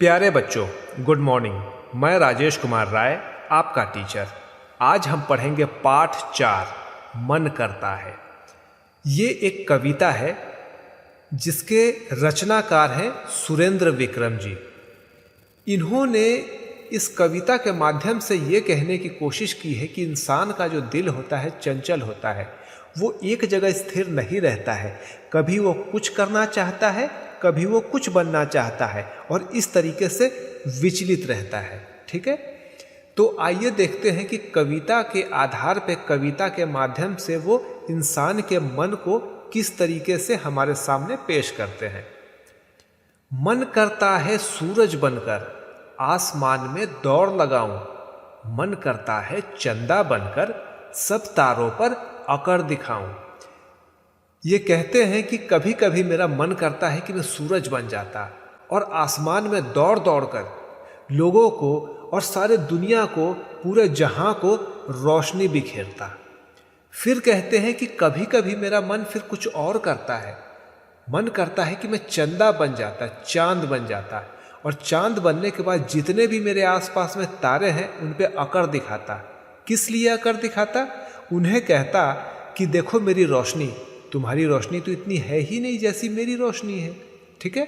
प्यारे बच्चों, good morning. मैं राजेश कुमार राय, आपका टीचर। आज हम पढ़ेंगे पाठ 4, मन करता है। ये एक कविता है जिसके रचनाकार हैं सुरेंद्र विक्रम जी। इन्होंने इस कविता के माध्यम से ये कहने की कोशिश की है कि इंसान का जो दिल होता है चंचल होता है, वो एक जगह स्थिर नहीं रहता है। कभी वो कुछ करना चाहता है, कभी वो कुछ बनना चाहता है और इस तरीके से विचलित रहता है। ठीक है, तो आइए देखते हैं कि कविता के आधार पे, कविता के माध्यम से वो इंसान के मन को किस तरीके से हमारे सामने पेश करते हैं। मन करता है सूरज बनकर आसमान में दौड़ लगाऊं, मन करता है चंदा बनकर सब तारों पर अकड़ दिखाऊं। ये कहते हैं कि कभी कभी मेरा मन करता है कि मैं सूरज बन जाता और आसमान में दौड़ दौड़ कर लोगों को और सारे दुनिया को, पूरे जहां को रोशनी बिखेरता। फिर कहते हैं कि कभी कभी मेरा मन फिर कुछ और करता है, मन करता है कि मैं चंदा बन जाता, चांद बन जाता और चांद बनने के बाद जितने भी मेरे आसपास में तारे हैं उन पे अकड़ दिखाता। किस लिए अकड़ दिखाता? उन्हें कहता कि देखो मेरी रोशनी, तुम्हारी रोशनी तो इतनी है ही नहीं जैसी मेरी रोशनी है। ठीक है,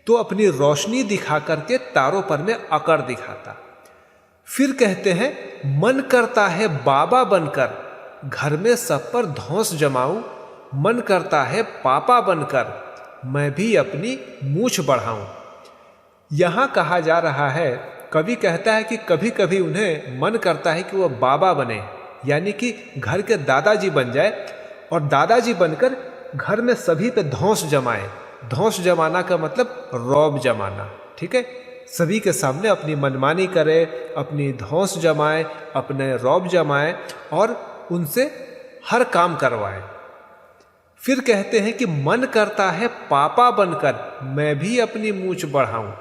तो अपनी रोशनी दिखा करके तारों पर मैं अकड़ दिखाता। फिर कहते हैं मन करता है बाबा बनकर घर में सब पर धौंस जमाऊं, मन करता है पापा बनकर मैं भी अपनी मूछ बढ़ाऊं। यहां कहा जा रहा है, कवि कहता है कि कभी कभी उन्हें मन करता है कि वह बाबा बने, यानी कि घर के दादाजी बन जाए और दादाजी बनकर घर में सभी पे धौंस जमाए। धौंस जमाना का मतलब रौब जमाना। ठीक है, सभी के सामने अपनी मनमानी करे, अपनी धौंस जमाए, अपने रौब जमाए और उनसे हर काम करवाए। फिर कहते हैं कि मन करता है पापा बनकर मैं भी अपनी मूछ बढ़ाऊं।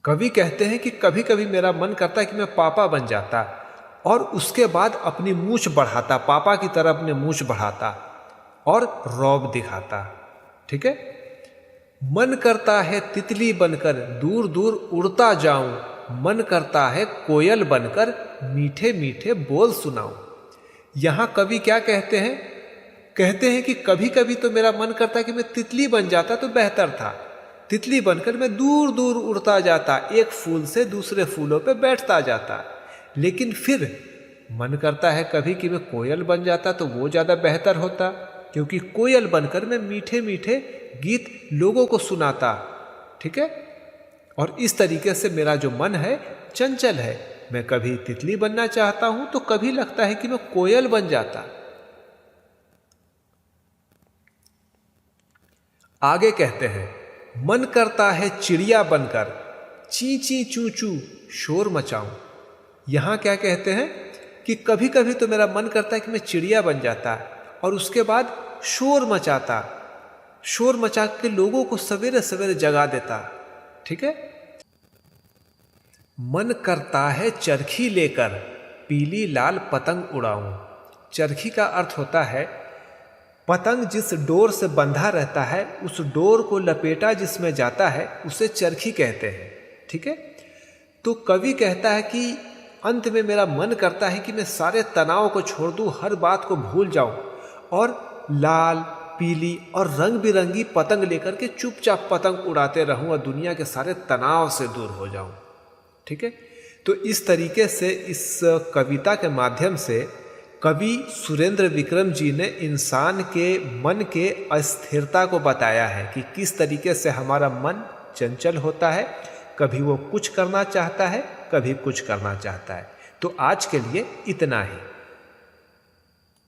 कवि कहते हैं कि कभी कभी मेरा मन करता है कि मैं पापा बन जाता और उसके बाद अपनी मूछ बढ़ाता, पापा की तरह अपनी मूछ बढ़ाता और रौब दिखाता। ठीक है, मन करता है तितली बनकर दूर दूर उड़ता जाऊं, मन करता है कोयल बनकर मीठे मीठे बोल सुनाऊं। यहां कवि क्या कहते हैं? कहते हैं कि कभी कभी तो मेरा मन करता है कि मैं तितली बन जाता तो बेहतर था। तितली बनकर मैं दूर दूर उड़ता जाता, एक फूल से दूसरे फूलों पे बैठता जाता। लेकिन फिर मन करता है कभी कि मैं कोयल बन जाता तो वो ज़्यादा बेहतर होता, क्योंकि कोयल बनकर मैं मीठे मीठे गीत लोगों को सुनाता। ठीक है, और इस तरीके से मेरा जो मन है चंचल है। मैं कभी तितली बनना चाहता हूं तो कभी लगता है कि मैं कोयल बन जाता। आगे कहते हैं मन करता है चिड़िया बनकर ची ची चू चू शोर मचाऊं। यहां क्या कहते हैं कि कभी कभी तो मेरा मन करता है कि मैं चिड़िया बन जाता और उसके बाद शोर मचाता, शोर मचा के लोगों को सवेरे सवेरे जगा देता। ठीक है, मन करता है चरखी लेकर पीली लाल पतंग उड़ाऊं। चरखी का अर्थ होता है पतंग जिस डोर से बंधा रहता है, उस डोर को लपेटा जिसमें जाता है उसे चरखी कहते हैं। ठीक है, तो कवि कहता है कि अंत में मेरा मन करता है कि मैं सारे तनाव को छोड़ दूं, हर बात को भूल जाऊं और लाल, पीली और रंग बिरंगी पतंग लेकर के चुपचाप पतंग उड़ाते रहूं और दुनिया के सारे तनाव से दूर हो जाऊं। ठीक है, तो इस तरीके से इस कविता के माध्यम से कवि सुरेंद्र विक्रम जी ने इंसान के मन के अस्थिरता को बताया है कि किस तरीके से हमारा मन चंचल होता है। कभी वो कुछ करना चाहता है, कभी कुछ करना चाहता है। तो आज के लिए इतना ही।